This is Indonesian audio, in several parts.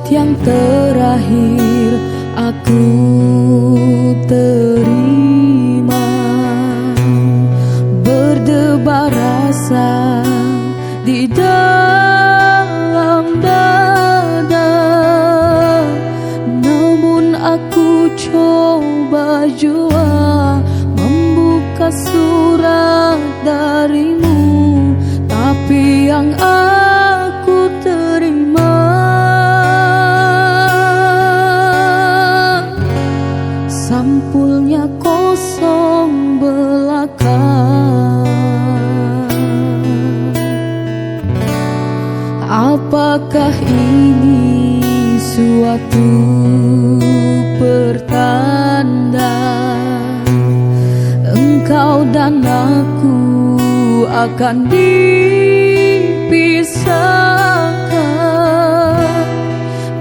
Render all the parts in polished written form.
yang terakhir aku terima. Berdebar rasa di dalam dada, namun aku coba jua membuka surat darimu, tapi yang aku terima sampulnya kosong belaka. Apakah ini suatu pertanda engkau dan aku akan dipisahkan?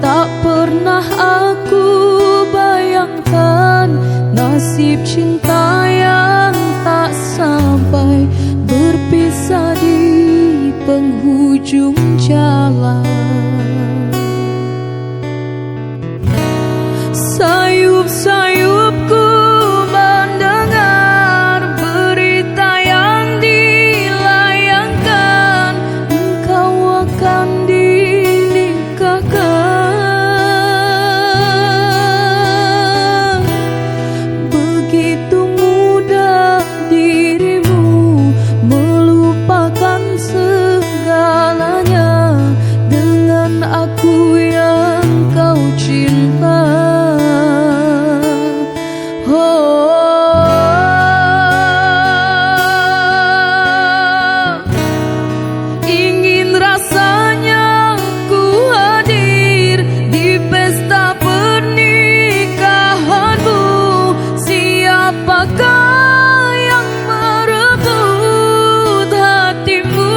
Tak pernah aku bayangkan nasib cinta yang tak sampai, berpisah di penghujung jalan. Sayup-sayupku mendengar berita yang dilayangkan, engkau akan dinikahkan. Begitu mudah dirimu melupakan segalanya dengan aku yang kau cinta. Ingin rasanya ku hadir di pesta pernikahanmu. Siapakah yang merebut hatimu?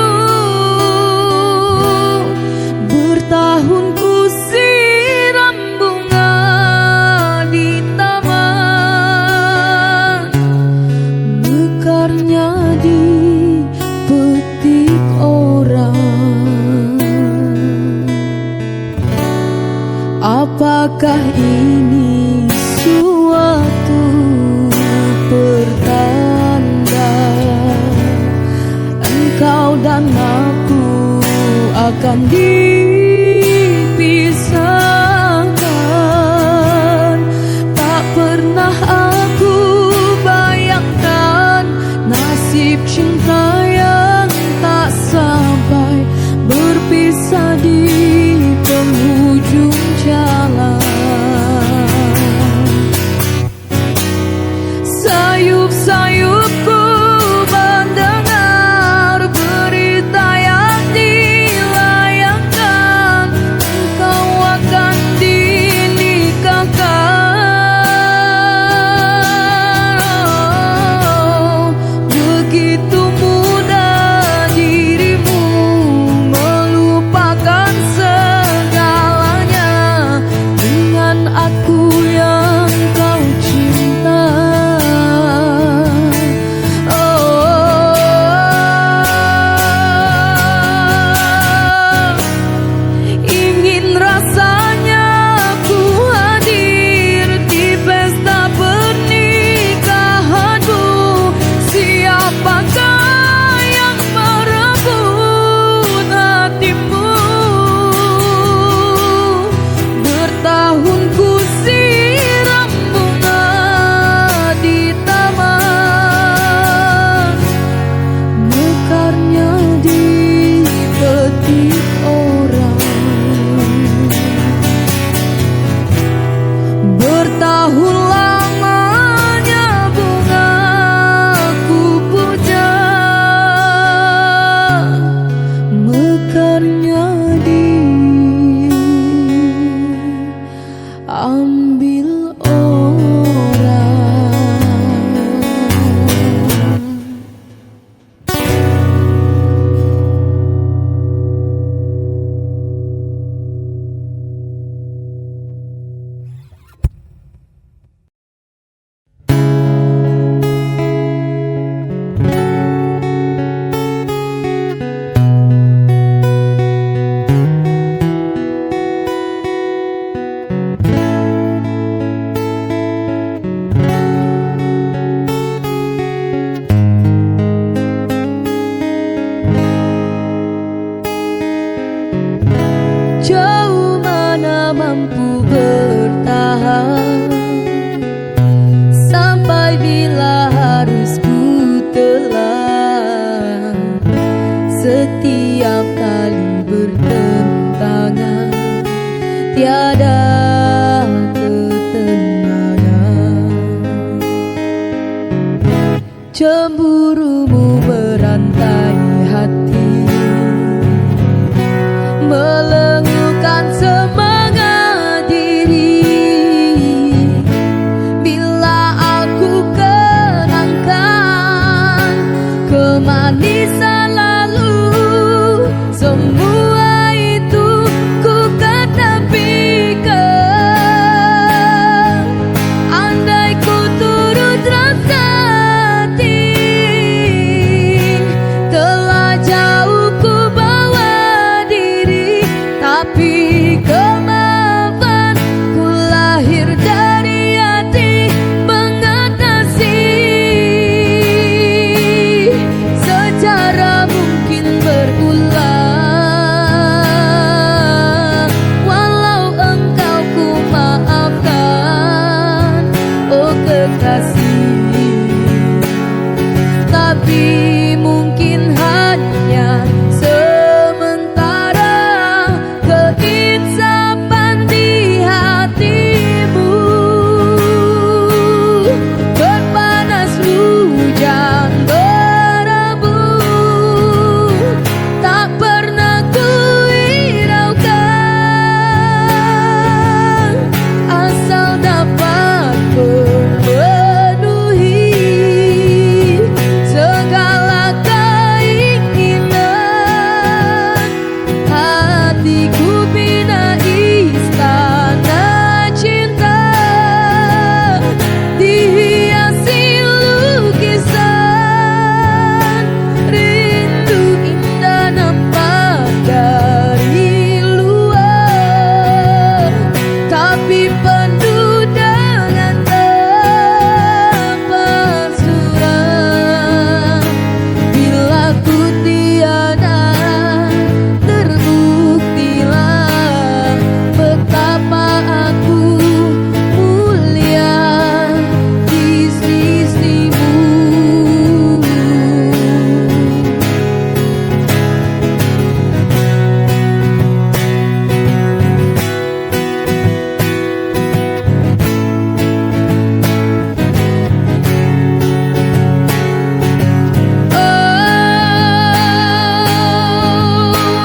Bertahun ku siram bunga di taman, mekarnya dipetik orang. Apakah ini suatu pertanda engkau dan aku akan dipisahkan? Tak pernah aku bayangkan nasib cinta yang tak sampai, berpisah di penghujung jalan. Sayup-sayupku mendengar berita yang dilayangkan, engkau akan dinikahkan. Oh, begitu mudah cemburumu merantai hati, melengkungkan semangat diri. Bila aku kenangkan kemanisan lalu, semua itu ku ketepikan. Andai ku turut rasa hati, telah jauh ku bawa diri, tapi kemaafan ku lahir dari hati mengatasi. Secara mungkin berulang, walau engkau ku maafkan, oh kekasih. Tapi mungkin hanya sementara keinsapan di hatimu. Berpanas hujan berabu, tak pernah ku hiraukan, asal dapat memenuhi segala keinginan. Hatiku bina istana cinta, dihiasi lukisan rindu indah nampak dari luar, tapi penuh dengan kepalsuran. Bila ku tiada, terbuktilah betapa aku mulia di sisimu.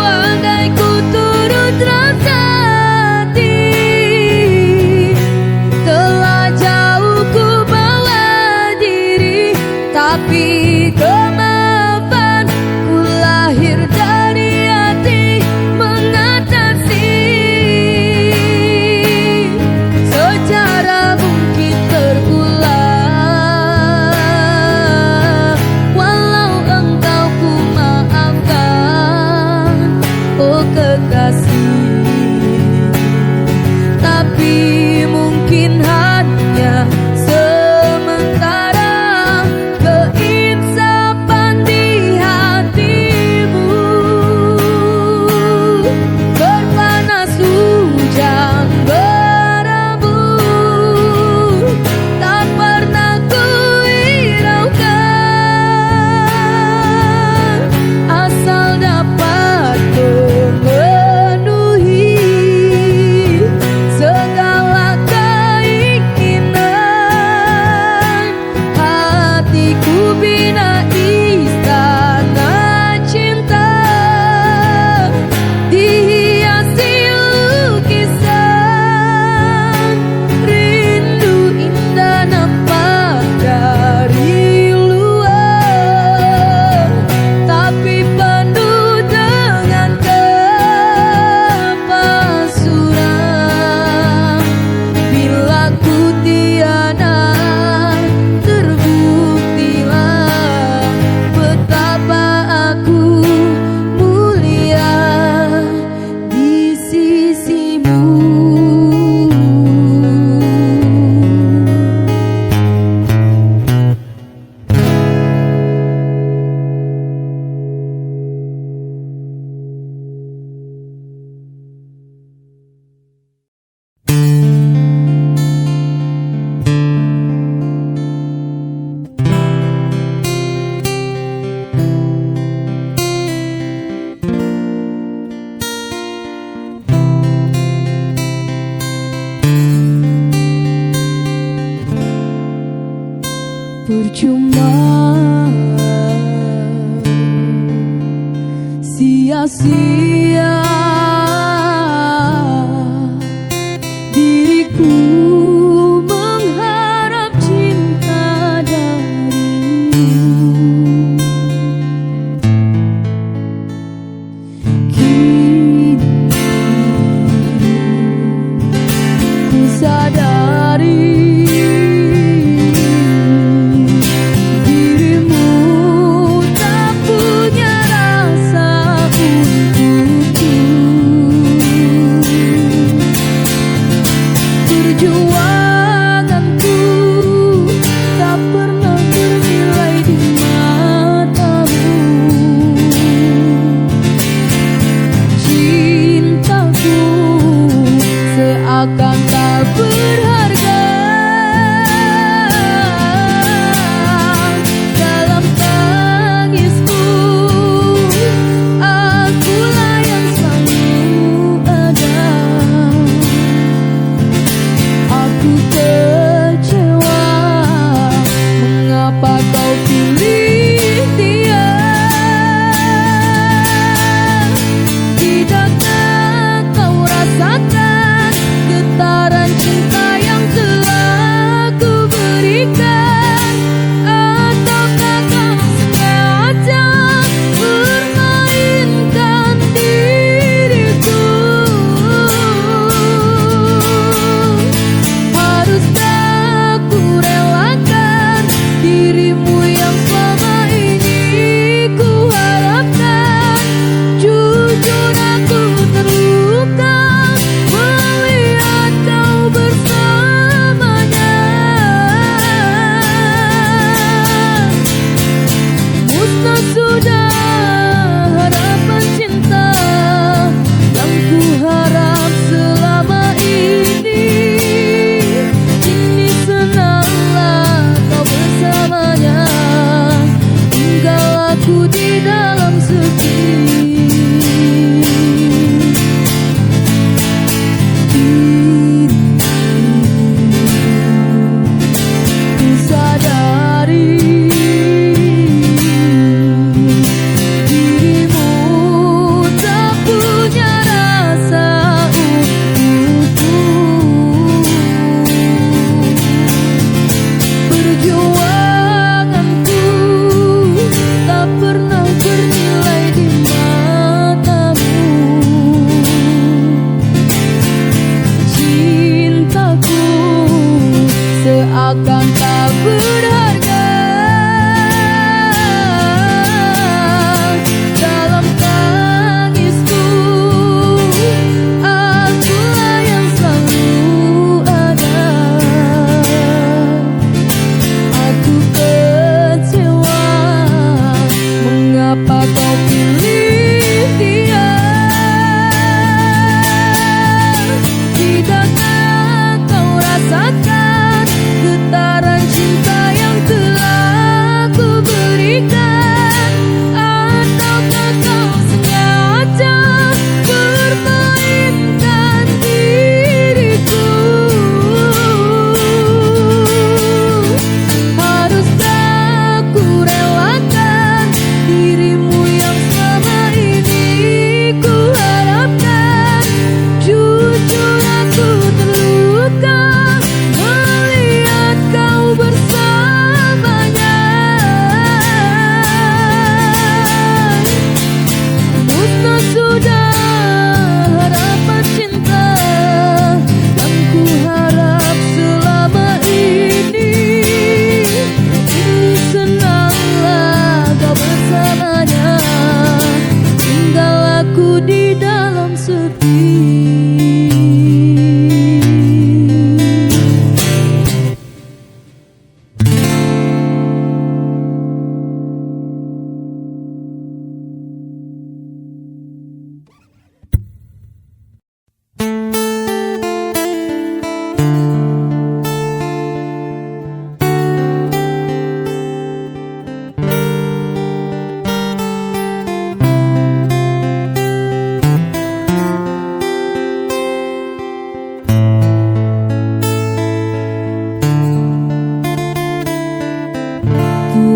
Andai ku turut rasa hati, telah jauh ku bawa diri, tapi kemaafan ku lahir dari hati mengatasi. Secara mungkin berulang, walau engkau ku maafkan, oh kekasih. Tapi mungkin hanya sementara keinsapan di hatimu. Berpanas hujan berabu, tak pernah ku hiraukan, asal dapat memenuhi segala keinginan. Hatiku bina istana cinta, dihiasi lukisan rindu indah nampak dari luar, tapi penuh dengan kepalsuran. Bila ku tiada, terbuktilah betapa aku mulia di sisimu. Percuma sia-sia diriku mengharap cinta darimu. Kini ku sadari akan tak berharga dalam tangisku. Akulah yang selalu ada. Aku kecewa, mengapa kau pilih dia? Tidakkah kau rasakan getaran cinta yang telah ku berikan? Ataukah kau sengaja permainkan diriku? Haruskah ku relakan dirimu yang selama ini ku harapkan? Jujur aku terluka melihat kau bersamanya. Musnah sudah harapan cinta yang ku harap selama ini. Kini senanglah kau bersamanya, tinggal aku di dalam sepi. Ku sadari dirimu tak punya rasa untukku. Perjuanganku tak pernah bernilai di matamu. Cintaku seakan tak berharga dalam tangisku. Akulah yang selalu ada. Aku kecewa, mengapa kau pilih dia? Tidakkah kau rasakan getaran cinta yang telah ku berikan? Ataukah kau sengaja permainkan diriku? Haruskah ku relakan dirimu yang selama ini ku harapkan? Jujur aku terluka melihat kau bersamanya. Musnah sudah harapan cinta yang ku harap selama ini. Kini senanglah kau bersamanya, tinggal aku di dalam sepi.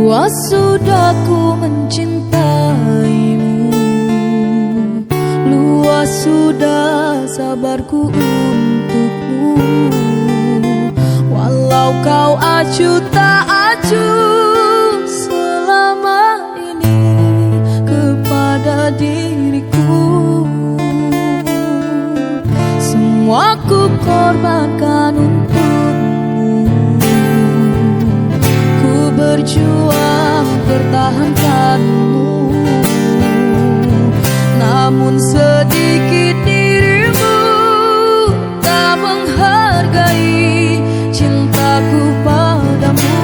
Puas sudah ku mencintaimu, sudah sabarku untukmu. Walau kau acuh tak acuh selama ini kepada diriku, semua ku korbankan untukmu. Ku berjuang pertahankanmu, namun sedikit dirimu tak menghargai cintaku padamu.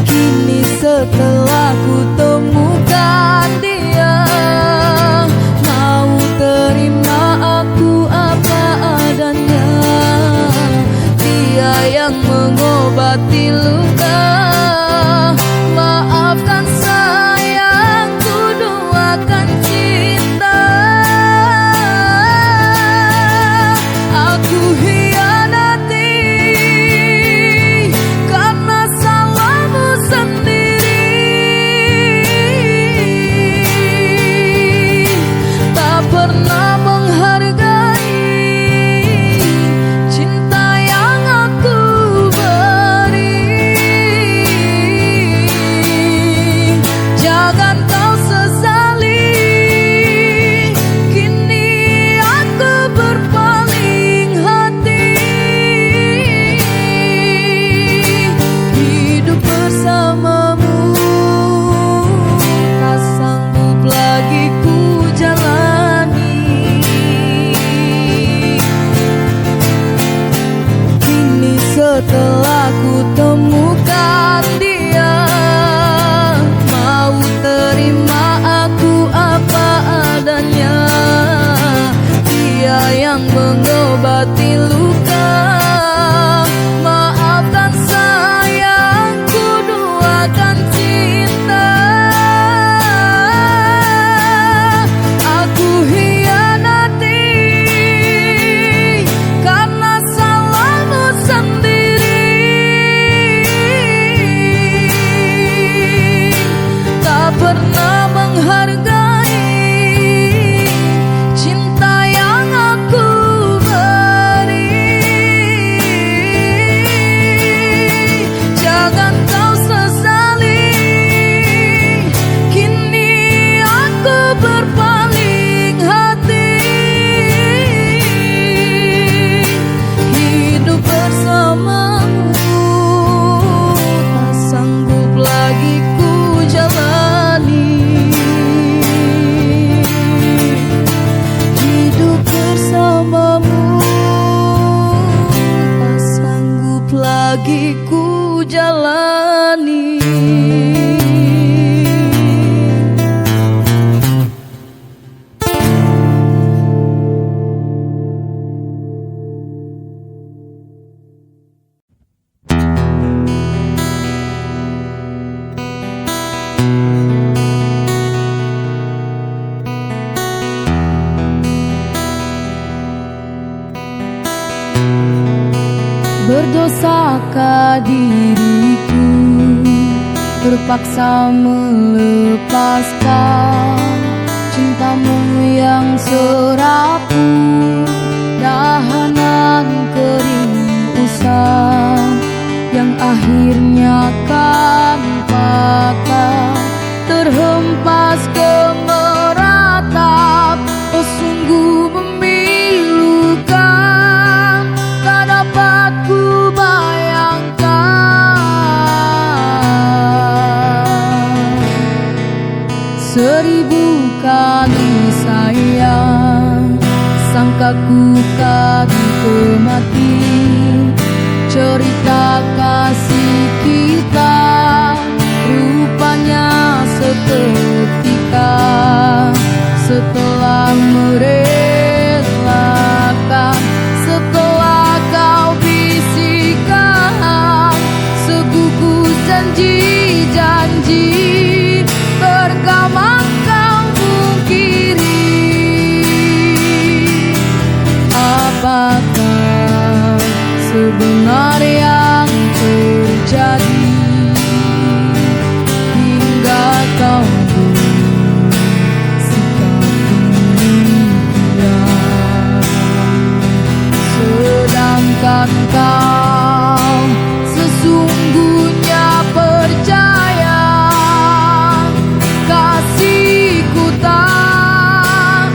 Kini setelah ku temukan dia, mau terima aku apa adanya. Dia yang mengobati luka. Maafkan sayang, ku doakan cinta. Aku hianati karena salahmu sendiri. Tak pernah menghargai cinta yang aku beri. Jangan kau sesali, kini aku berpaling hati. Hidup bersamamu tak sanggup lagi ku jalani. Kini setelah ku temukan dia, mau terima aku apa adanya. Dia yang mengobati luka. Maafkan sayang, ku doakan cinta. Aku hianati karena salahmu sendiri. Tak pernah menghargai cinta yang aku beri. Jangan kau sesali, kini aku berpaling hati. Hidup bersamamu tak sanggup lagi ku jalani. Hidup bersamamu tak sanggup lagi ku jalani. Berdosakah diriku terpaksa melepaskan cintamu yang serapuh, dahanan kering usang yang akhirnya kan patah, terhempas ke meratap. Oh sungguh memilukan, tak dapat ku bayangkan. Seribu kali sayang, sangka ku kan mati. Cerita kasih kita rupanya seketika setelah merelakan, setelah kau bisikan segugus janji-janji bergama kau mungkiri. Apakah sebenarnya yang terjadi hingga kau Sedangkan kau sesungguhnya percaya kasihku tak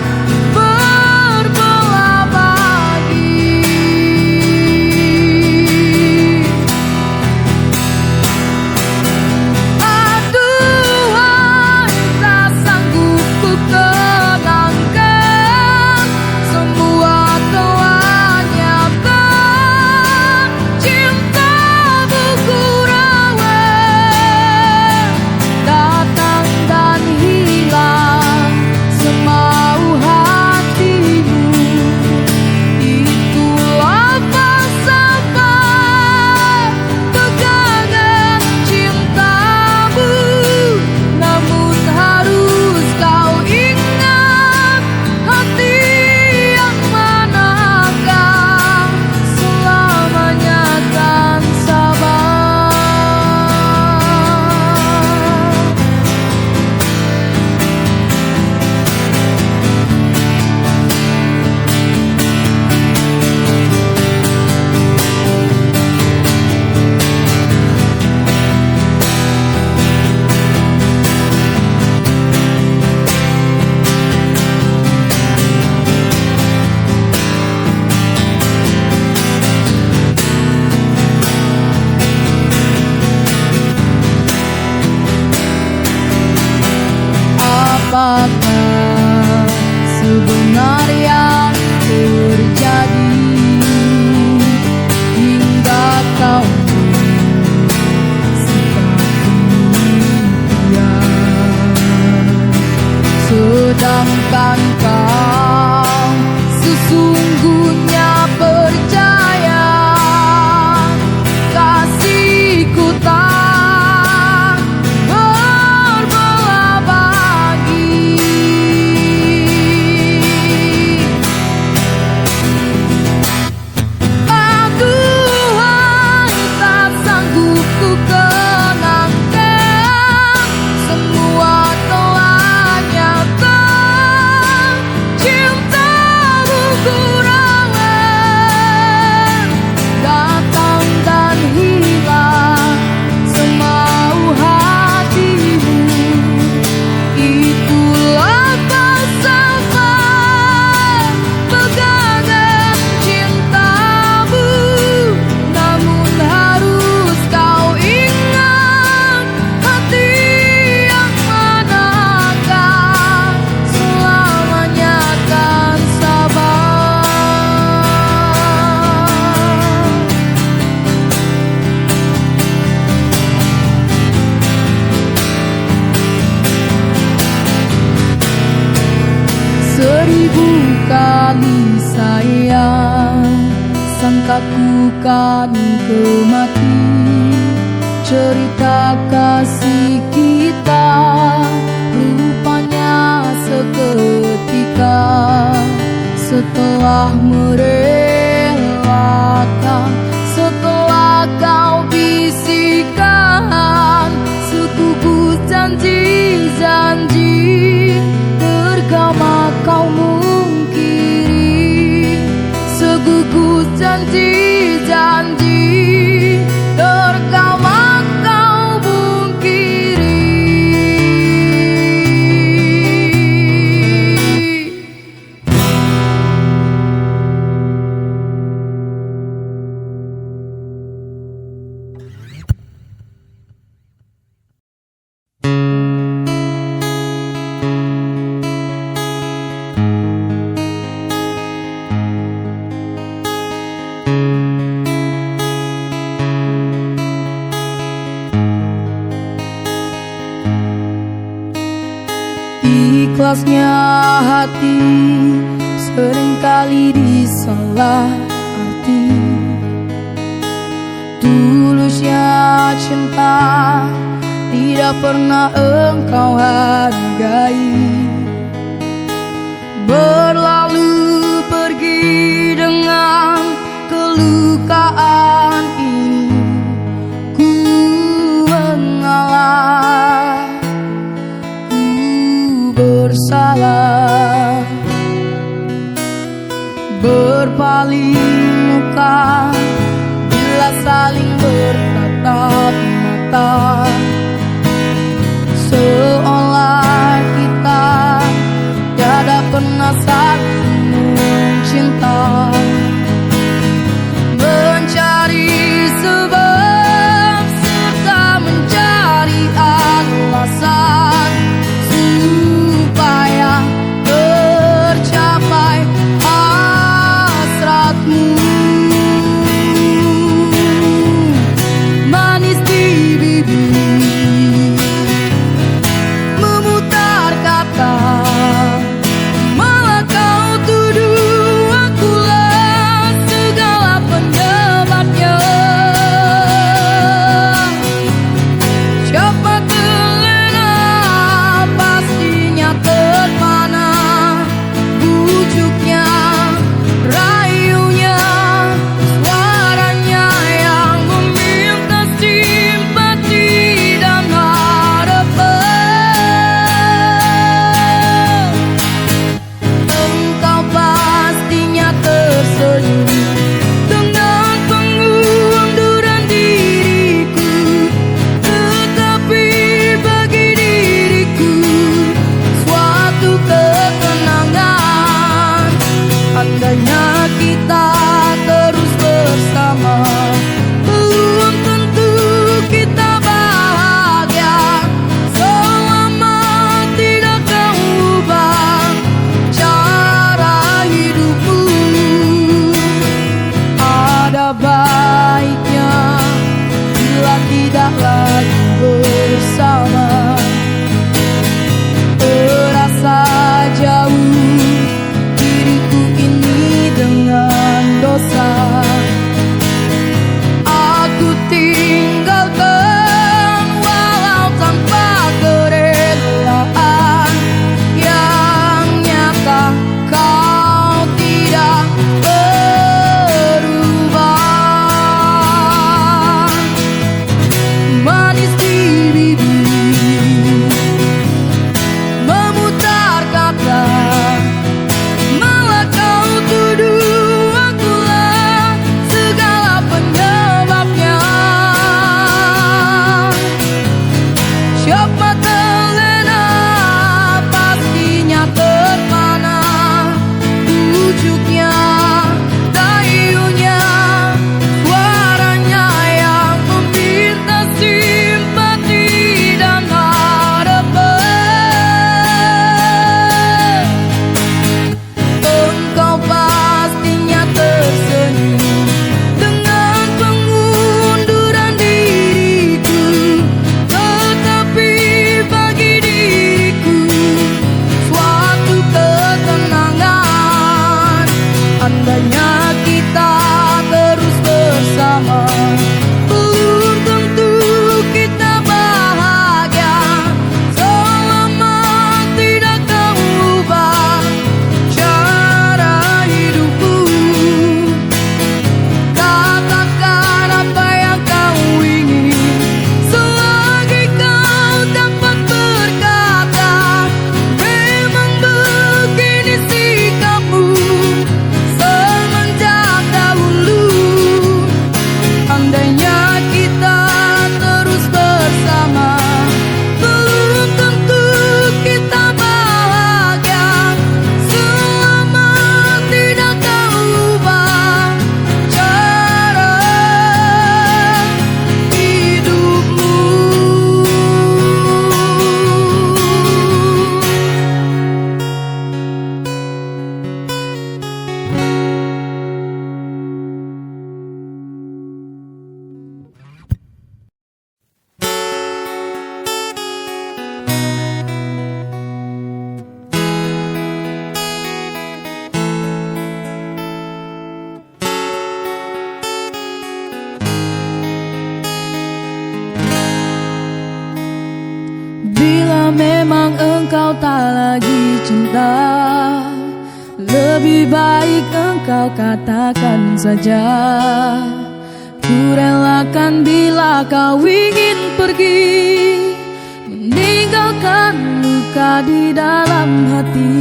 berbelah bagi. Aduhai, tak sanggup ku kenangkan, semua telah nyata. Cintamu ku rawat, datang dan hilang semau hatimu. Itulah falsafah pegangan cintamu. Namun harus kau ingat, hati yang manakah selamanya kan sabar. Apakah sebenarnya terjadi hingga kau sikap demikian? Sedangkan kau sesungguhnya percaya kasihku tak berbelah bagi. Aduhai, tak sanggup ku kenangkan, semua telah nyata. Cintamu ku rawat, datang dan hilang semau hatimu. Itulah falsafah pegangan cintamu. Namun harus kau ingat, hati yang manakah selamanya kan sabar. Seribu kali sayang, sangka ku kan kemati. Cerita kasih kita rupanya seketika. Setelah merelakan, setelah kau bisikan sekugus janji-janji, tergama kau mungkiri. Segugus janji-janji, tergama kau mungkiri. Ikhlasnya hati seringkali disalah arti. Tulusnya cinta tidak pernah engkau hargai. Berlalu pergi dengan kelukaan ini, ku mengalah, ku bersalah. Berpaling muka engkau tak lagi cinta, lebih baik engkau katakan saja. Ku relakan bila kau ingin pergi, meninggalkan luka di dalam hati.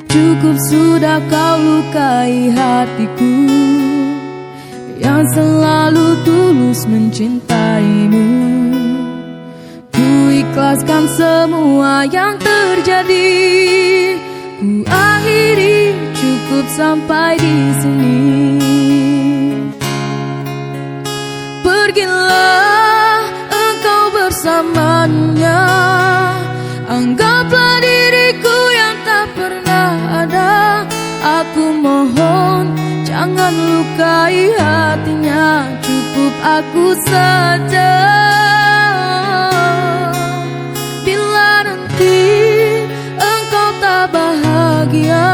Cukup sudah kau lukai hatiku yang selalu tulus mencintaimu. Ku ikhlaskan semua yang terjadi, ku akhiri, cukup sampai di sini. Pergilah engkau bersamanya, anggaplah diriku yang tak pernah ada. Aku mohon jangan lukai hatinya, cukup aku saja. Bila nanti engkau tak bahagia,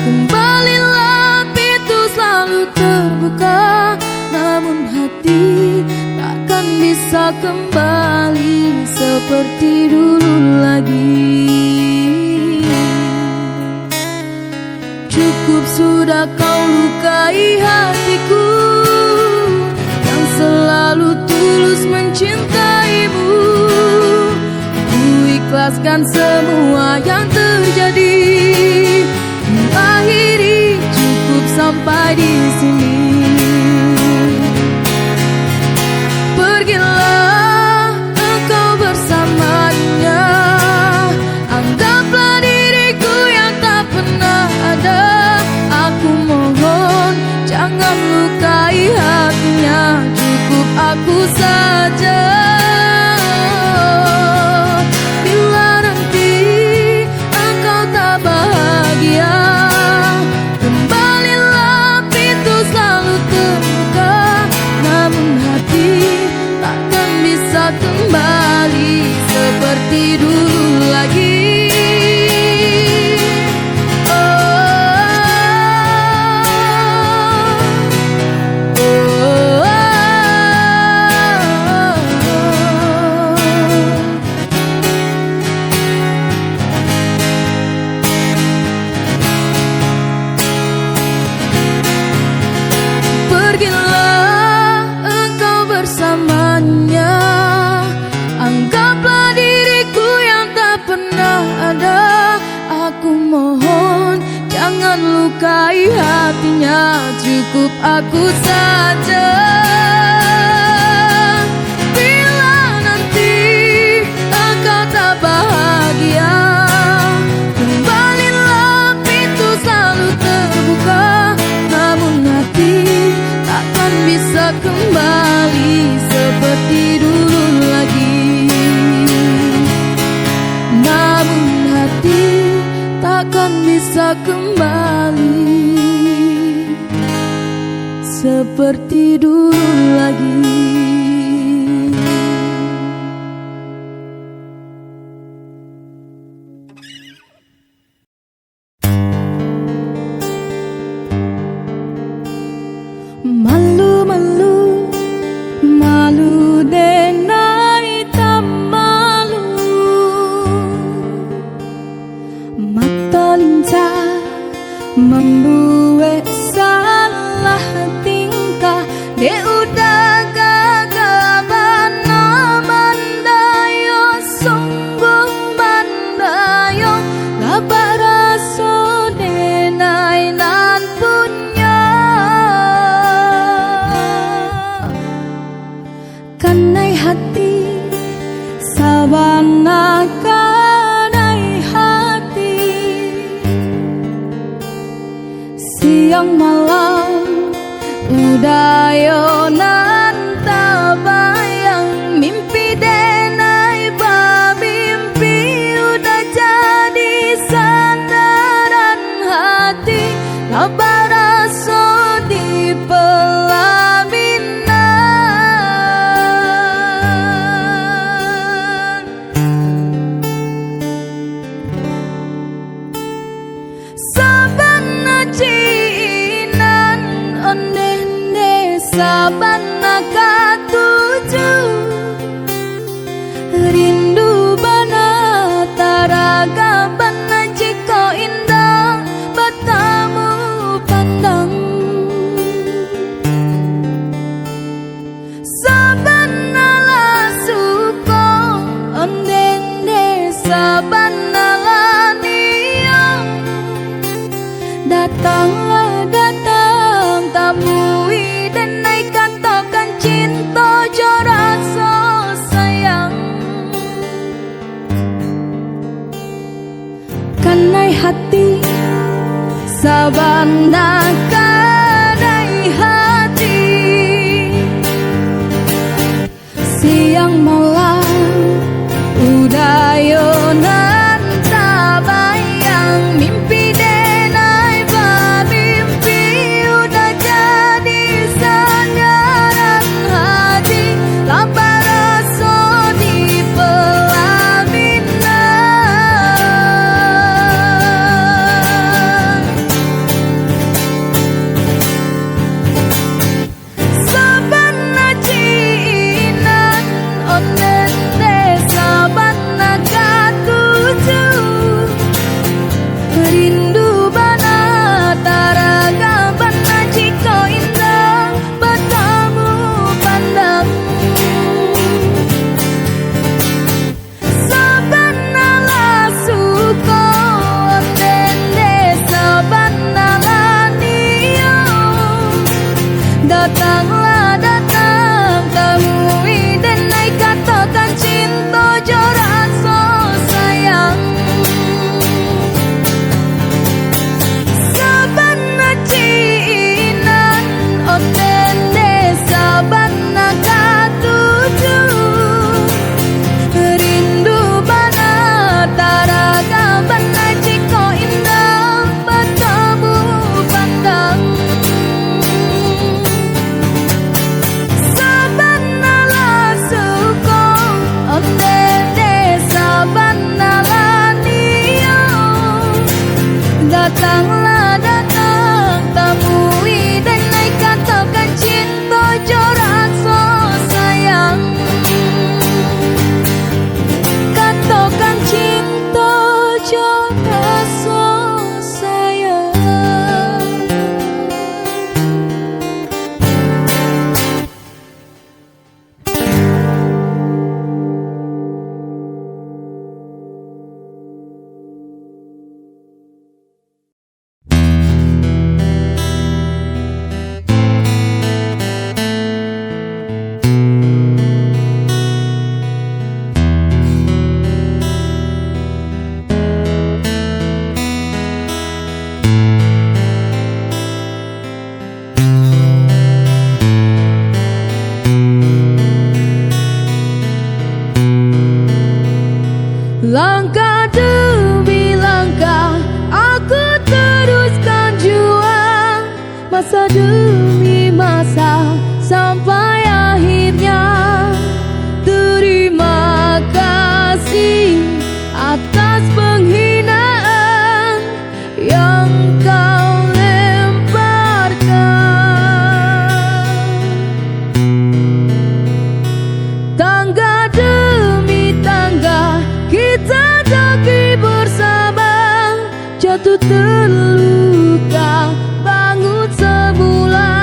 kembalilah, pintu selalu terbuka. Namun hati takkan bisa kembali seperti dulu lagi. Cukup sudah kau lukai hatiku yang selalu tulus mencintaimu. Ku ikhlaskan semua yang terjadi, ku akhiri, cukup sampai di sini. Pergilah engkau bersamanya, anggaplah diriku yang tak pernah ada. Aku mohon jangan lukai hatinya, cukup aku saja. Bila nanti engkau tak bahagia, kembalilah, pintu selalu terbuka. Namun hati takkan bisa kembali seperti dulu lagi. Pergilah engkau bersamanya, anggaplah diriku yang tak pernah ada. Aku mohon jangan lukai hatinya, cukup aku saja. Bila nanti engkau tak bahagia, kembalilah, pintu selalu terbuka. Namun hati takkan bisa kembali seperti dulu lagi. Namun hati takkan bisa kembali seperti dulu lagi. Malu-malu, malu denai tak malu. Mata lincah membuat salah tingkah, dia udah gagaban mandayo, sungguh mandayo. Labak raso denai nan punya, kanai hati sabana kanai hati. Siang malam udayo nan tabayang, mimpi denai babimpi udah jadi sandaran hati. Labak raso di pelaminan, sabana cinan onene sabana katu. hati, sabana kadai hati. Siang malam udayonan tabayang, mimpi denai bermimpi udah jadi sandaran hati. Lapar rasa di pelaminan, sabana ciinan onen desa bana katuju. Rindu bana taraga bana jika indah bertemu pandang. Sabana la suko onen desa bana lanio. Datanglah datang temui denai katakan cinta joran so sayang. Sabana ciinan oten desa bana katuju. Rindu bana taraga bana jika indah bertemu pandang. Sabana la suko oten desa bana lanio. Datanglah datang temui denai katakan cinta joran so sayang. Katakan cinta joran so sayang. Langkah demi langkah aku teruskan juang, masa demi masa sampai akhirnya. Terima kasih atas penghinaan yang kau lemparkan. Tangga demi tangga kita daki bersama, jatuh terluka bangun semula.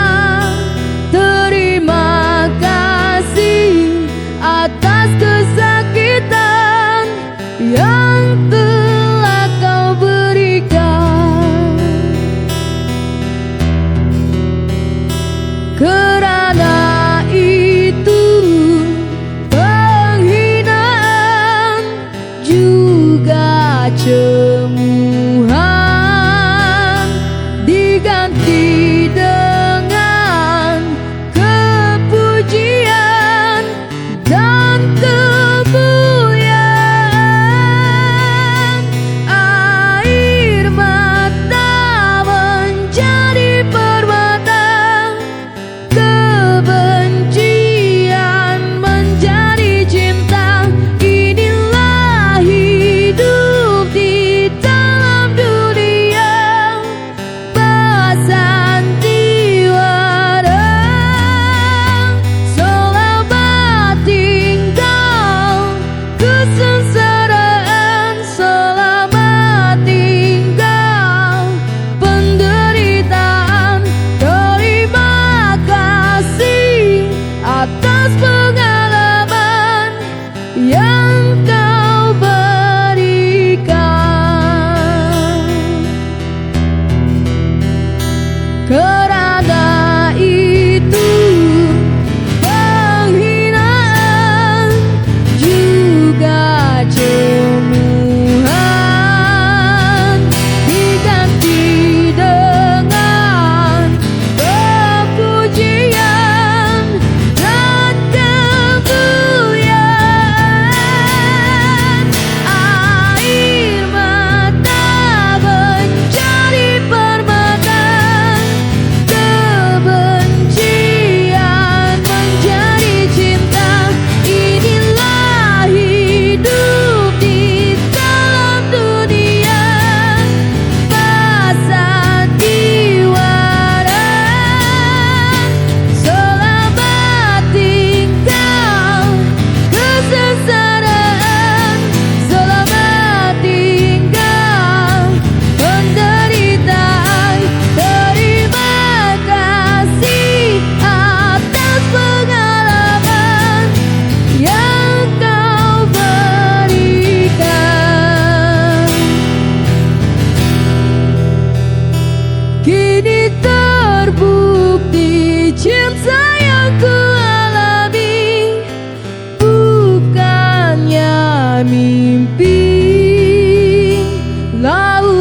Terima kasih atas kesakitan yang telah kau berikan. Kerana itu penghinaan juga cemuhan.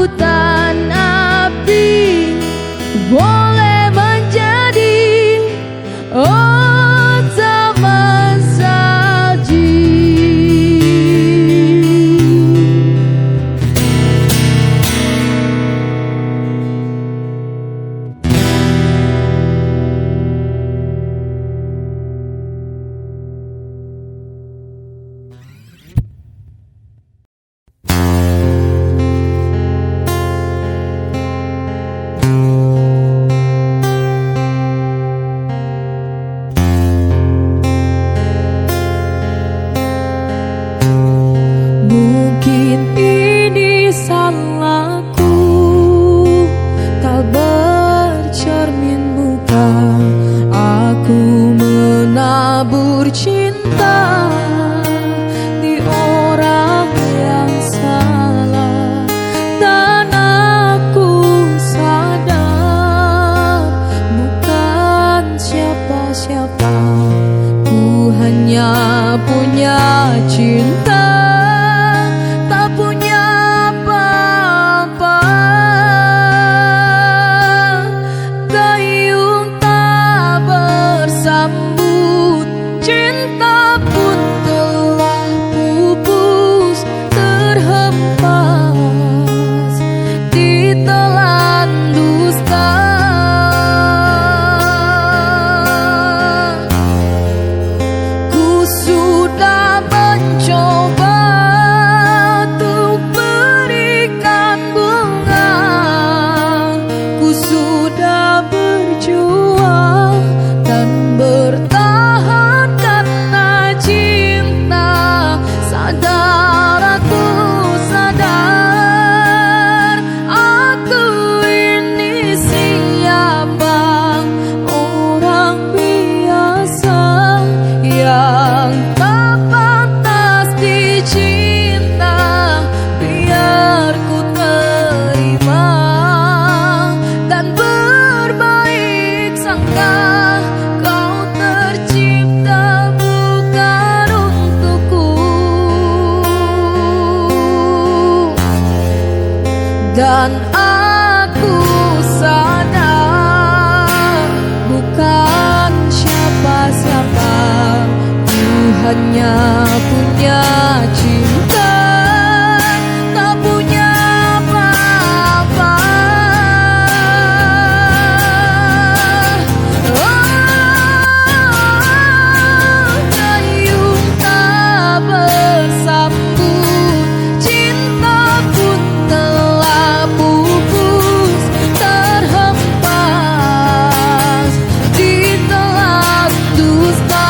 lautan api boleh menjadi teman salji. Mungkin ini salahku, tak bercermin bukan aku menabur cinta di orang yang salah. Dan aku sadar bukan siapa-siapa, ku hanya punya cinta, tak punya apa-apa. Dayung tak bersambut, cinta pun telah pupus, terhempas ditelan dusta. Ku sudah mencoba untuk berikan bunga, ku sudah berjuang dan bertahan karena cinta. Sadar, aku sadar, aku ini siapa, orang biasa yang tak pantas dicinta. Biar ku terima dan berbaik sangka, kau tercipta bukan untukku. Dan aku sadar bukan siapa-siapa, ku hanya punya cinta, tak punya apa-apa. Dayung tak bersambut, cinta pun telah pupus, terhempas ditelan dusta.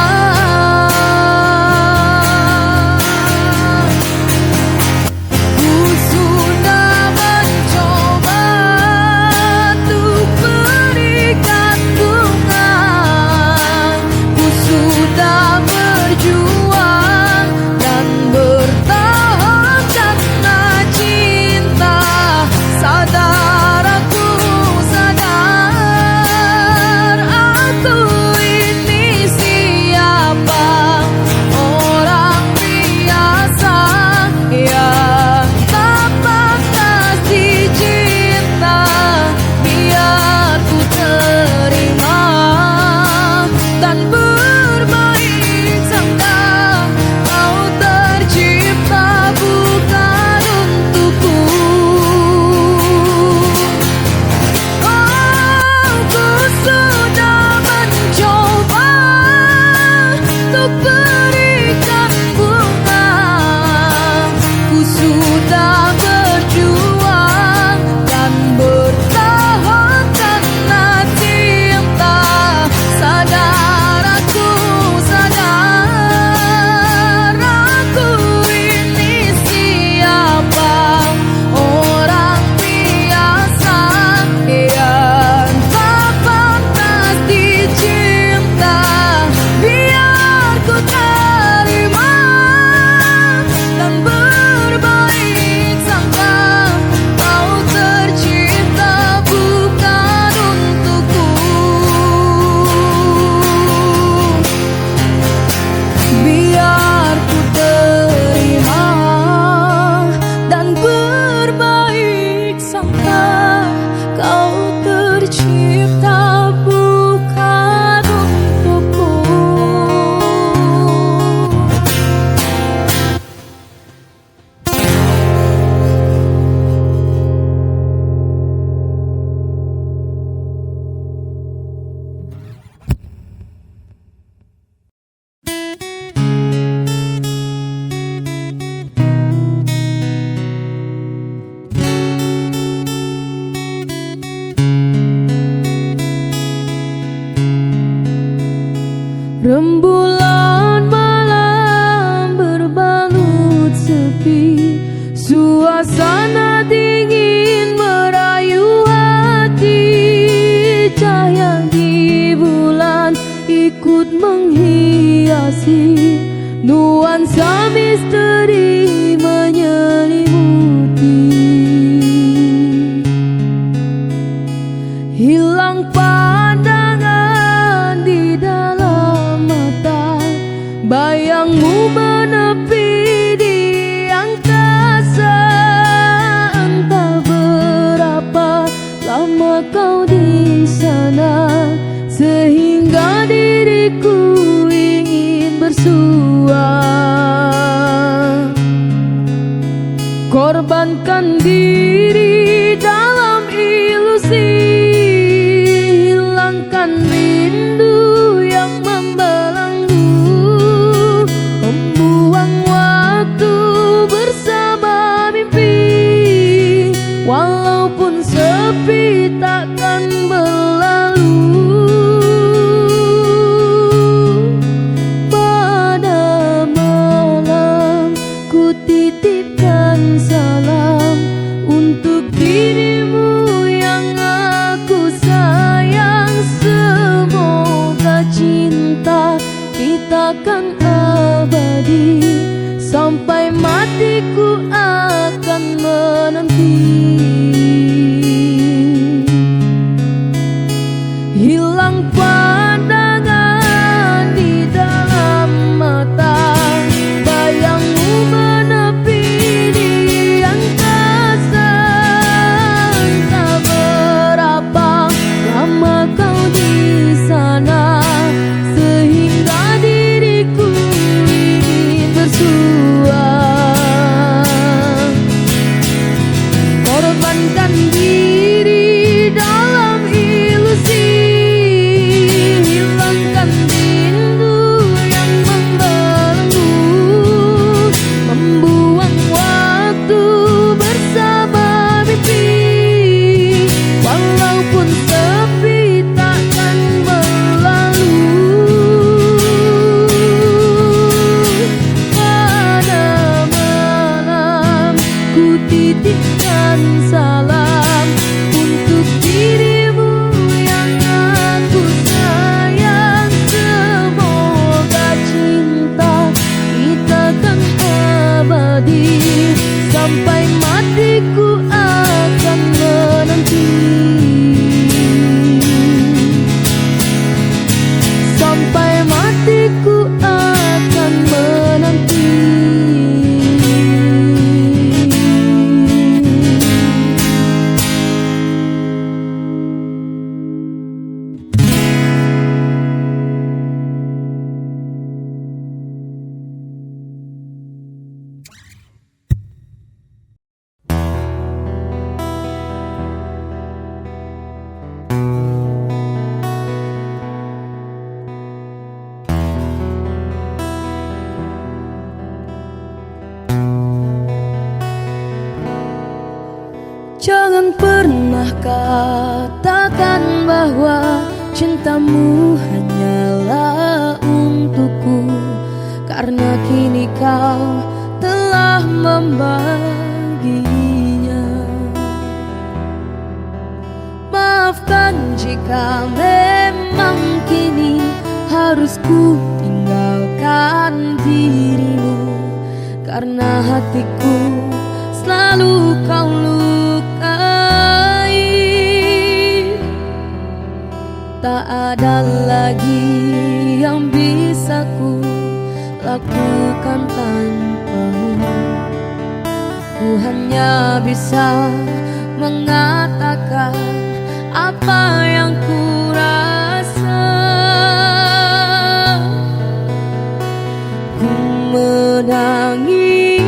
Rembulan malam berbalut sepi, suasana dingin merayu hati. Cahaya di bulan ikut menghiasi, nuansa misteri menyelimuti. Hilang pandangan di dalam mata, bayangmu menepi di angkasa. Entah berapa lama kau di sana, sehingga diriku ingin bersua. Korbankan diri dalam ilusi, hilangkan rindu yang membelenggu, membuang waktu bersama mimpi. Walaupun sepi takkan berlalu. Pada malam ku titipkan salam untuk dirimu yang aku sayang. Semoga cinta kita kan abadi, sampai matiku akan menanti. Hilang pandangan di dalam mata, bayangmu menepi di angkasa. Entah berapa lama kau di sana, sehingga diriku ingin bersua. Korbankan diri dalam ilusi, hilangkan rindu yang membelenggu, membuang waktu bersama mimpi. Walaupun sepi takkan berlalu. Pada malam ku titipkan salam untuk dirimu yang aku sayang. Semoga cinta kita kan abadi, sampai matiku akan menanti. Sampai matiku akan menanti. Jangan pernah katakan bahwa cintamu hanyalah untukku, karena kini kau telah membaginya. Maafkan jika memang kini harus ku tinggalkan dirimu, karena hatiku selalu kau lukai. Tak ada lagi yang bisa ku lakukan tanpamu. Ku hanya bisa mengatakan apa yang ku rasa. Ku menangis,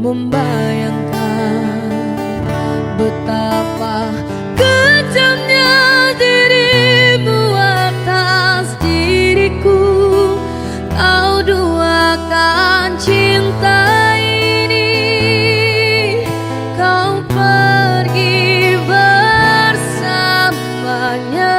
membayangkan betapa kejamnya dirimu atas diriku. Kau duakan cinta ini, kau pergi bersamanya.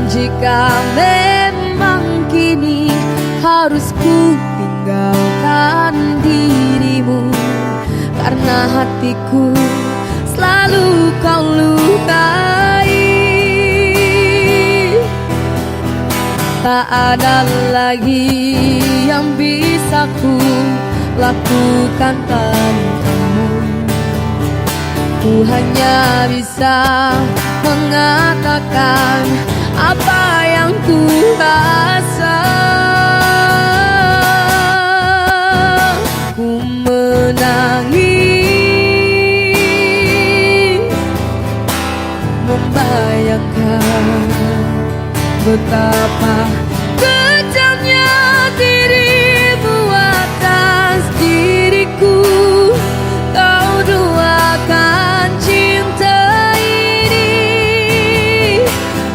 jika memang kini harus ku tinggalkan dirimu, karena hatiku selalu kau lukai. Tak ada lagi yang bisa ku lakukan tanpamu. Ku hanya bisa mengatakan apa yang ku rasa. Ku menangis, membayangkan betapa kejamnya dirimu atas diriku. Kau duakan cinta ini,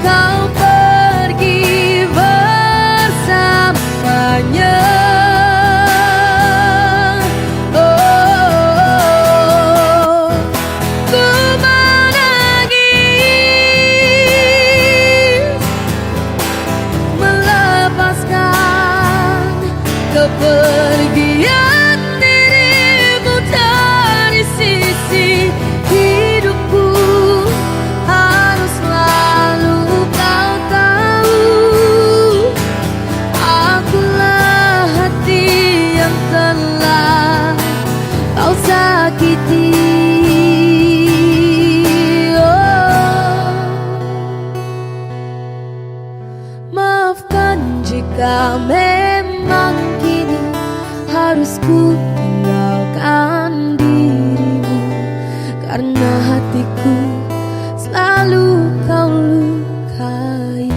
kau pergi bersamanya. Oh, ku menangis, melepaskan kepergian dirimu dari sisi hidupku. Harus selalu kau tahu, akulah hati yang telah kau sakiti. Oh, maafkan jika memang kini harus ku tinggalkan dirimu, karena hatiku selalu kau lukai.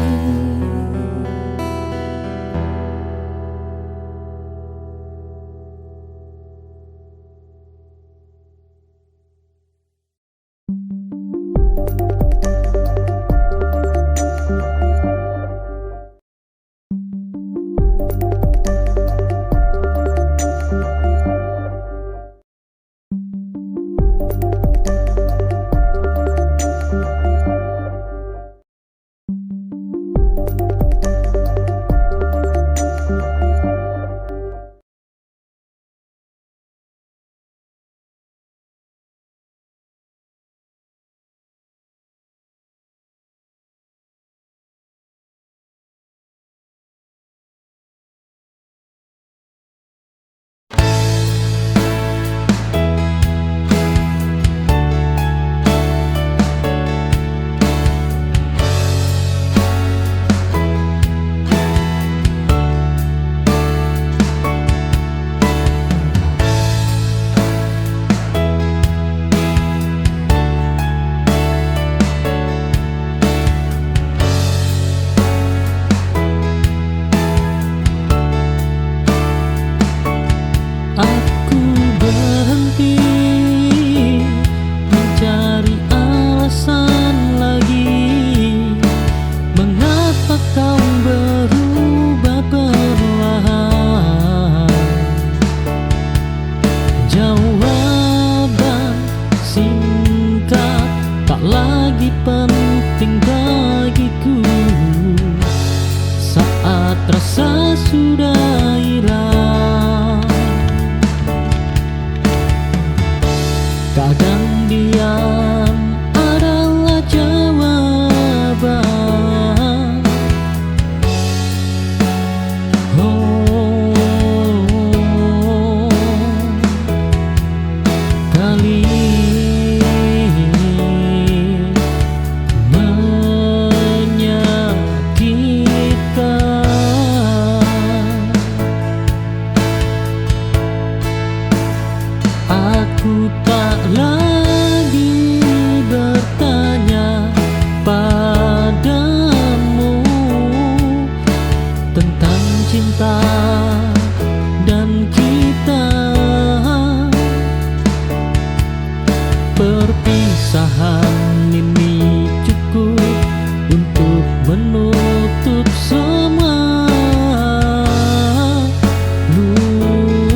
Aku berhenti mencari alasan lagi, mengapa kau berubah perlahan. Jawaban singkat tak lagi penting bagiku saat rasa sudah hilang. Kadang diam adalah jawaban. Oh, kali menyakitkan. Aku tak lagi bertanya padamu tentang cinta dan kita. Perpisahan ini cukup untuk menutup semua luka.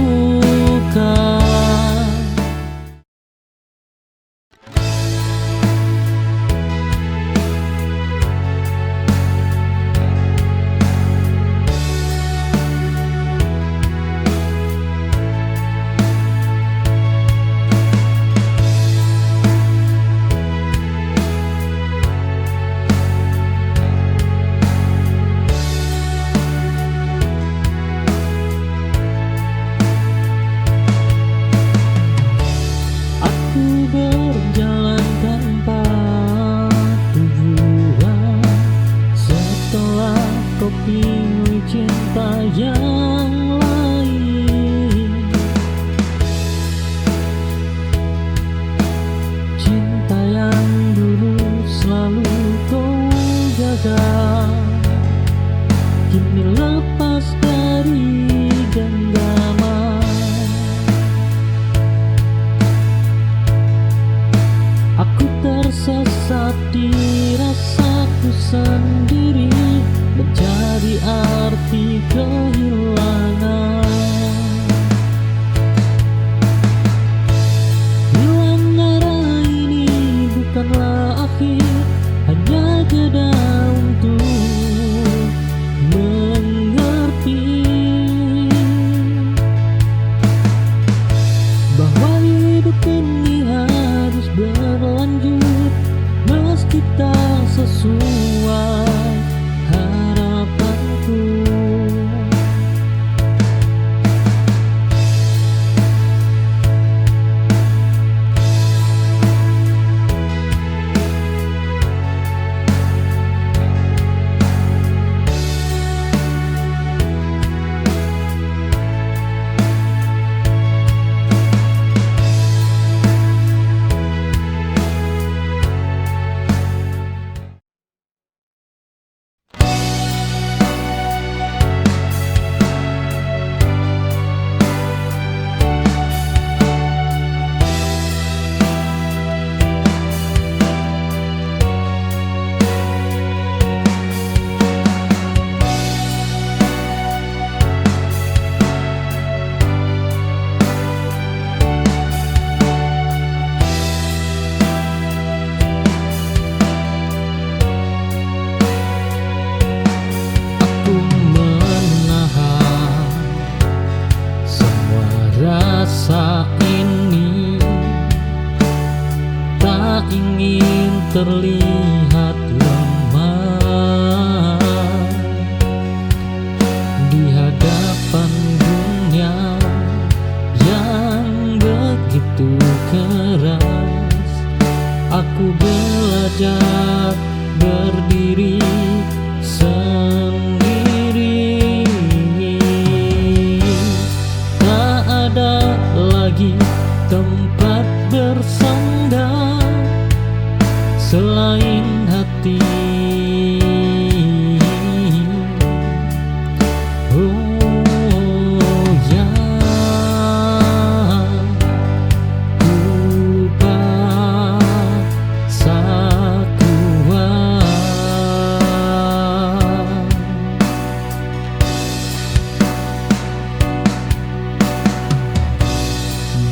tersesat di rasaku sendiri, mencari arti kehilangan. Hilang arah ini bukanlah akhir, hanya jeda untuk mengerti bahwa hidup ini harus berlanjut meski tak sesuai harapanku. Rasa ini tak ingin terlihat lemah di hadapan dunia yang begitu keras. Aku belajar berdiri sendiri, ada lagi tempat bersandar selain hati. Oh ya, ku paksa kuat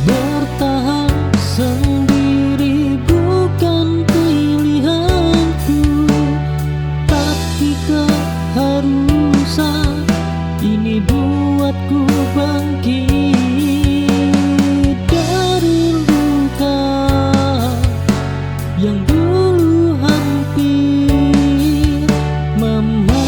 bertahan sendiri, bukan pilihanku, tapi keharusan ini buatku bangkit dari luka yang dulu hampir mematikan.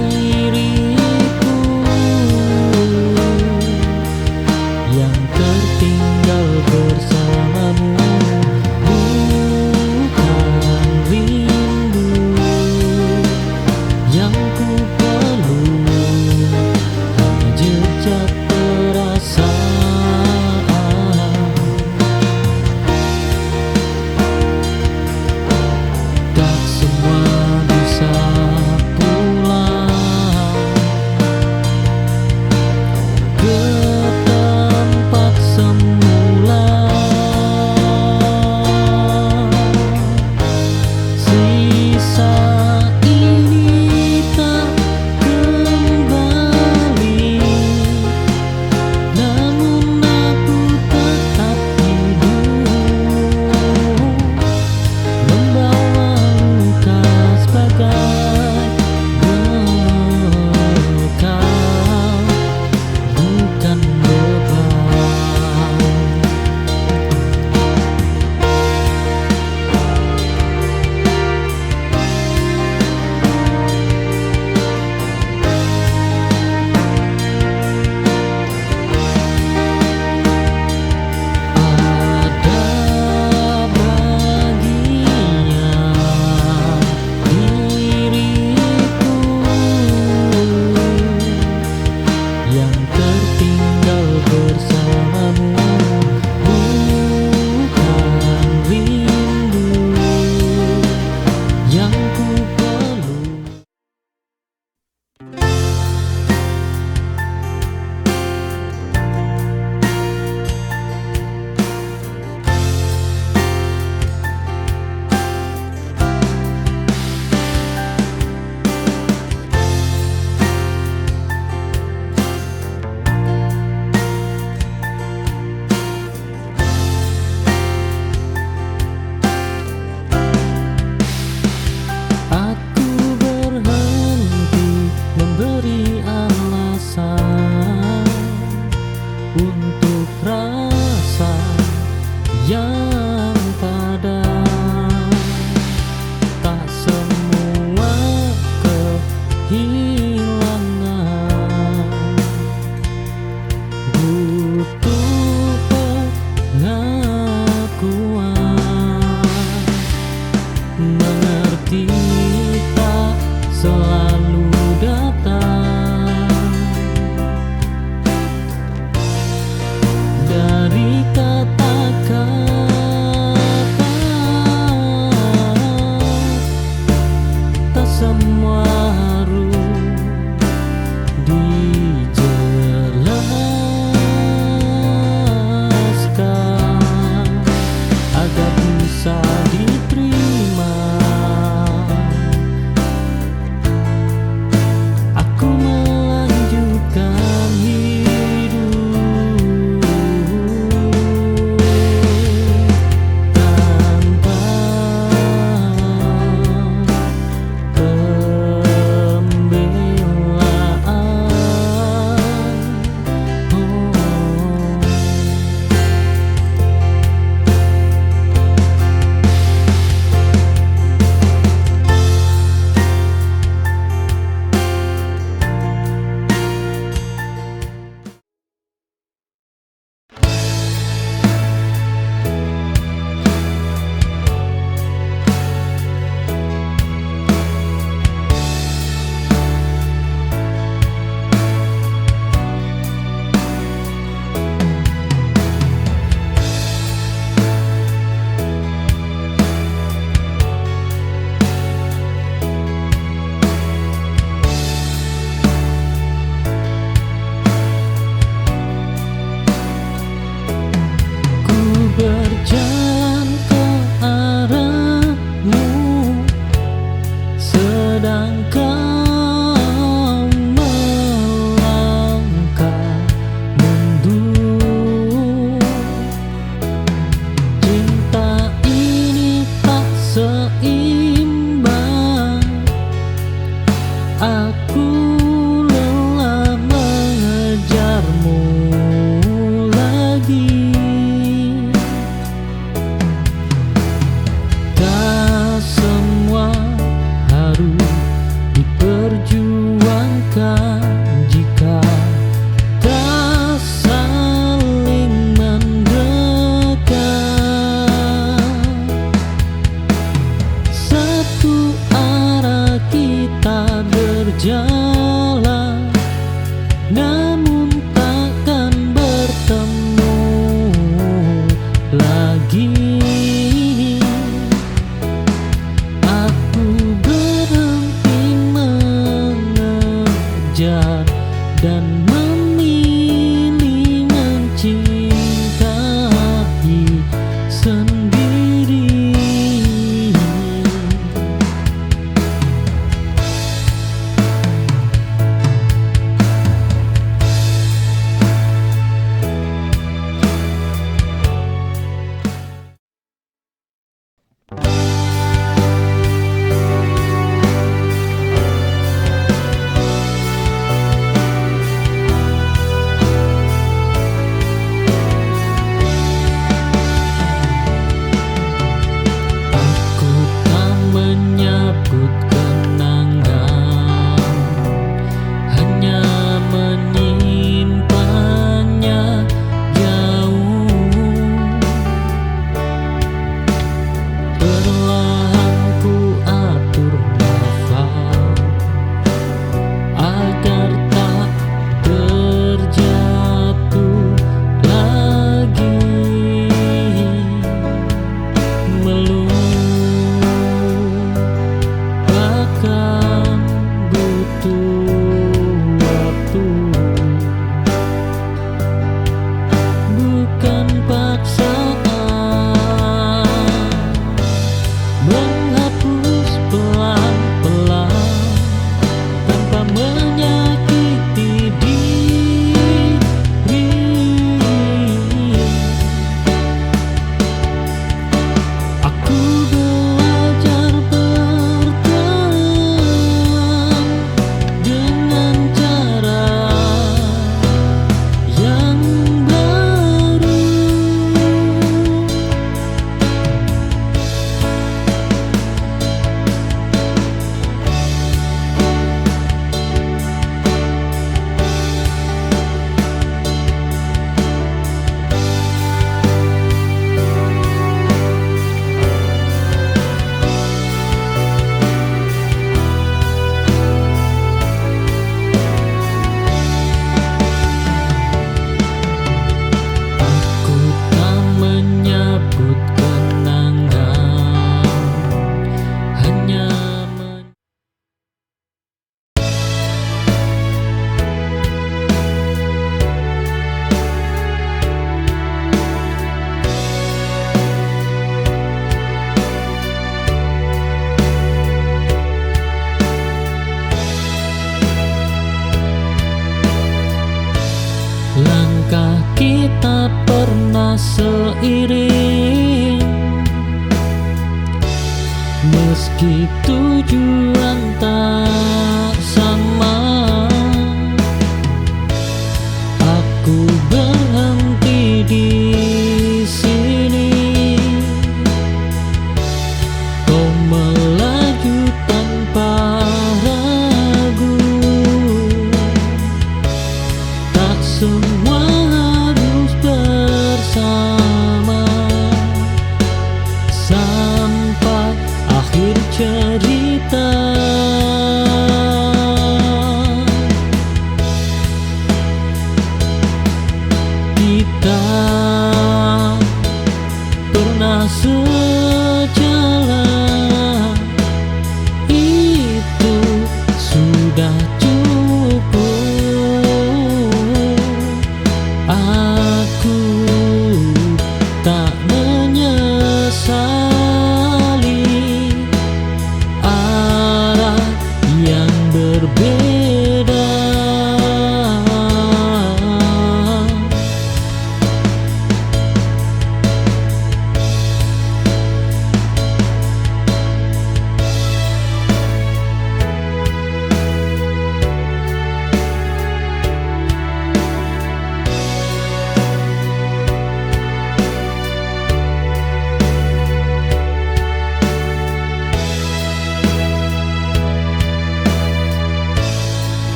Diriku namun takkan bertemu lagi. Aku berhenti mengejar dan memilih mencintai sendiri. Aku tak menyebut kenangan, hanya menyimpannya jauh. Perlahan ku atur nafas agar tak terjatuh lagi. Melupakan butuh waktu, bukan paksaan. Menghapus pelan-pelan tanpa menyakiti diri. Aku belajar bertahan dengan cara yang baru. Aku tak menyebut kenangan, hanya langkah kita pernah seiring, meski tujuan tak sama. Aku berhenti di sini, kau melaju tanpa ragu. Tak semua harus bersama sampai akhir cerita. Kita pernah sejalan, itu sudah cukup.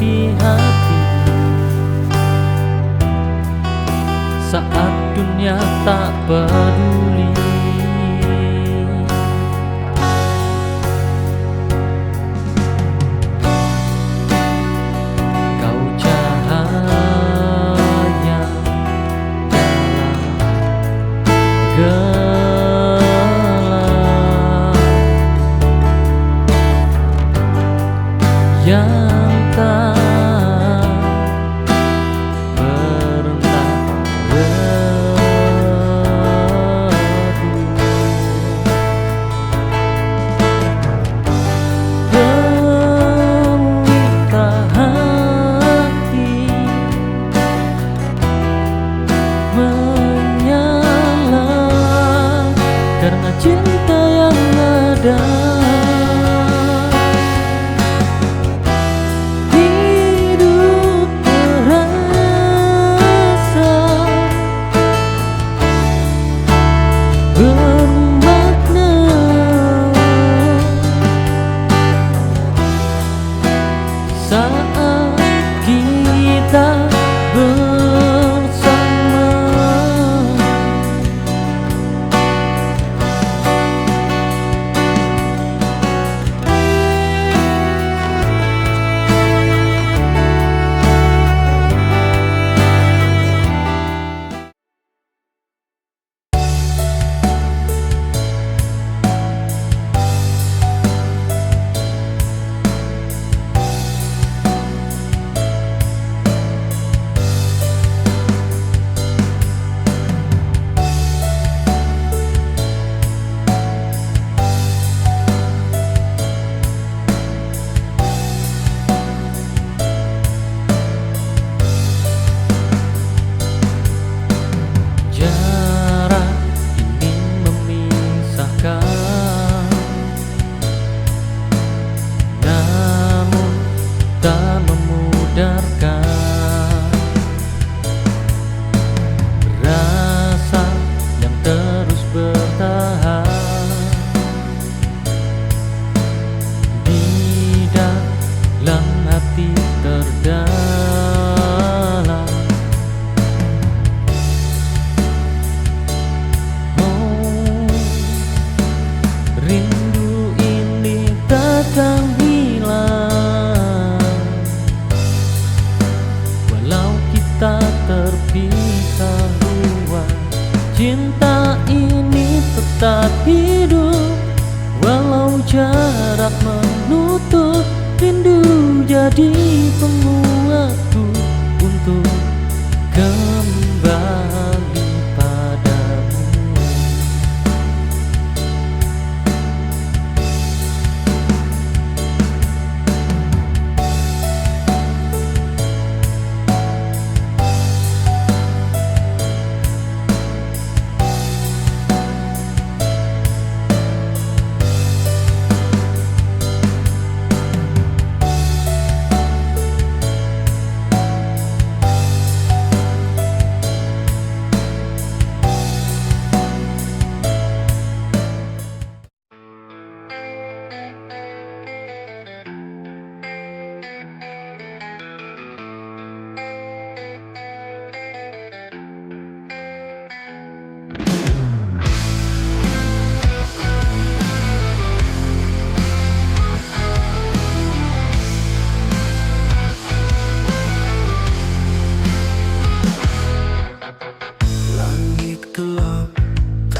di hati saat dunia tak peduli. Kau cahaya dalam gelap yang tak pernah pelita hati menyala karena cinta yang ada. Hidup terasa bermakna saat kita bersama. Jarak ini memisahkan, namun tak memudarkan. Rasa yang terus bertahan di dalam hati terdalam. Rindu ini takkan hilang walau kita terpisah ruang. Cinta ini tetap hidup walau jarak menutup. Rindu jadi penguatku untuk kembali padamu.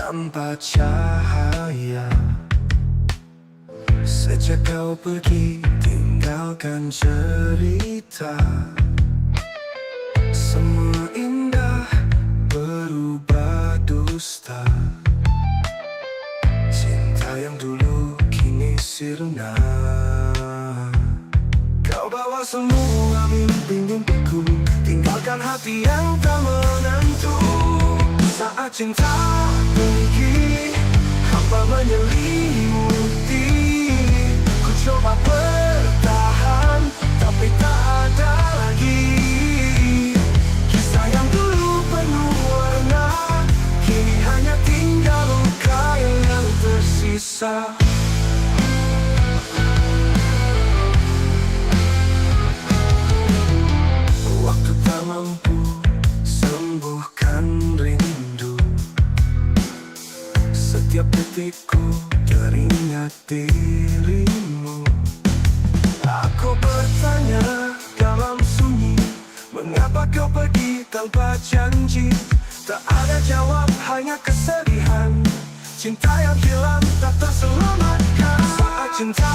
tanpa cahaya. Sejak kau pergi tinggalkan cerita, semua indah berubah dusta. Cinta yang dulu kini sirna. Kau bawa semua mimpi-mimpiku, tinggalkan hati yang tak menentu. Saat cinta pergi, hampa menyelimuti. Ku coba bertahan, tapi tak ada lagi. Kisah yang dulu penuh warna, kini hanya tinggal luka yang tersisa. kau pergi tanpa janji. Tak ada jawab, hanya kesedihan. Cinta yang hilang tak terselamatkan. Saat cinta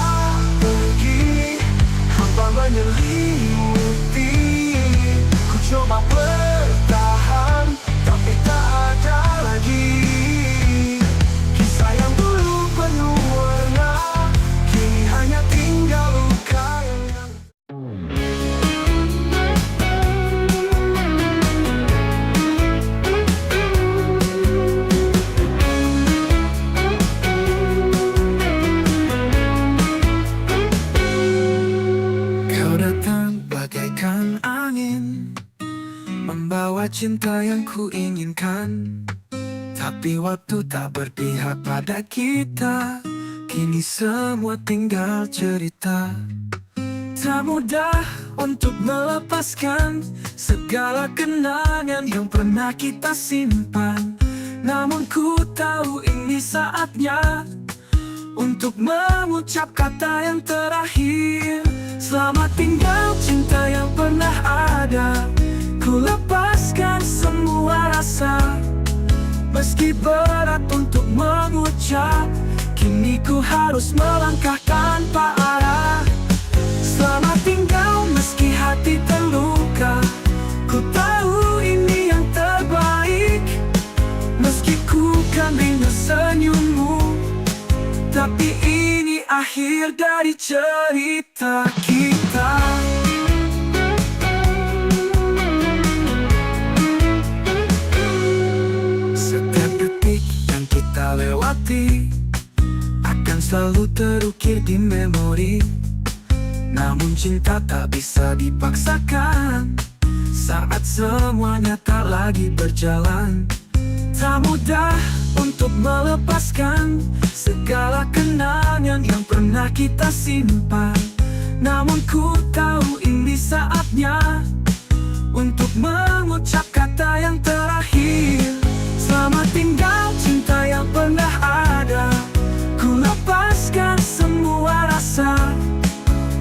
pergi, hampa menyelimuti. Ku coba bertahan, tapi tak ada lagi. Kisah yang dulu penuh warna, kini hanya tinggal luka yang bagaikan angin, membawa cinta yang ku inginkan. Tapi waktu tak berpihak pada kita, kini semua tinggal cerita. Tak mudah untuk melepaskan segala kenangan yang pernah kita simpan. Namun ku tahu ini saatnya untuk mengucap kata yang terakhir. Selamat tinggal cinta yang pernah ada. Ku lepaskan semua rasa. Meski berat untuk mengucap, kini ku harus melangkah tanpa arah. Selamat tinggal meski hati terluka. Ku tahu ini yang terbaik. Meski ku kan rindu senyummu, tapi ini akhir dari cerita kita. Setiap detik yang kita lewati akan selalu terukir di memori. Namun cinta tak bisa dipaksakan saat semuanya tak lagi berjalan. Tak mudah untuk melepaskan segala kenangan yang pernah kita simpan. Namun ku tahu ini saatnya untuk mengucap kata yang terakhir. Selamat tinggal cinta yang pernah ada. Ku lepaskan semua rasa.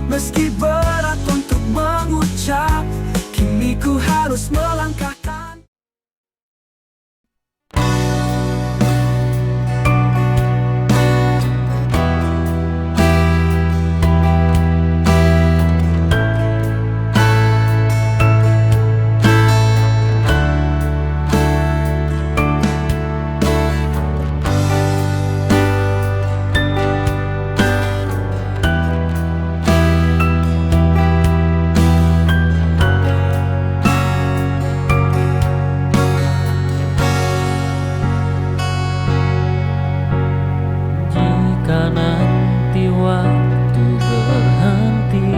Meski berat untuk mengucap, kini ku harus melangkah. Nanti waktu berhenti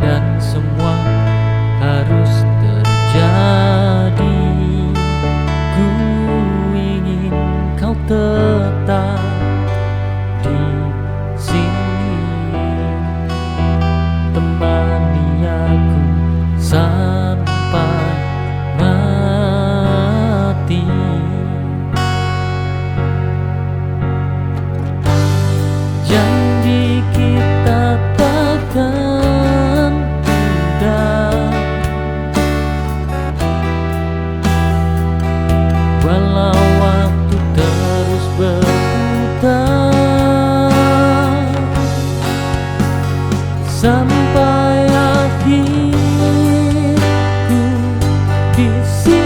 dan semua harus terjadi, ku ingin kau tetap di sini, temani aku sampai mati. Janji kita takkan tunda, walau waktu terus berputar, sampai akhirku di sini.